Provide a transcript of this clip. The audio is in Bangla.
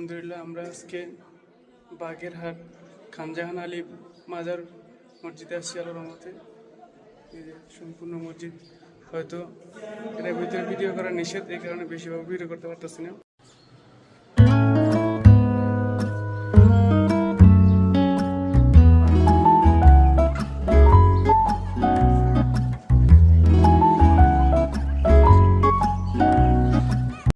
আলহামদুলিল্লাহ আমরা আজকে বাগেরহাট খানজাহান আলী মাজার মসজিদে আসছি আল্লাহর রহমতে। এই যে সম্পূর্ণ মসজিদ, হয়তো এটার ভিতরে ভিডিও করা নিষেধ, এই কারণে বেশিভাবে ভিডিও করতে পারতেছি না।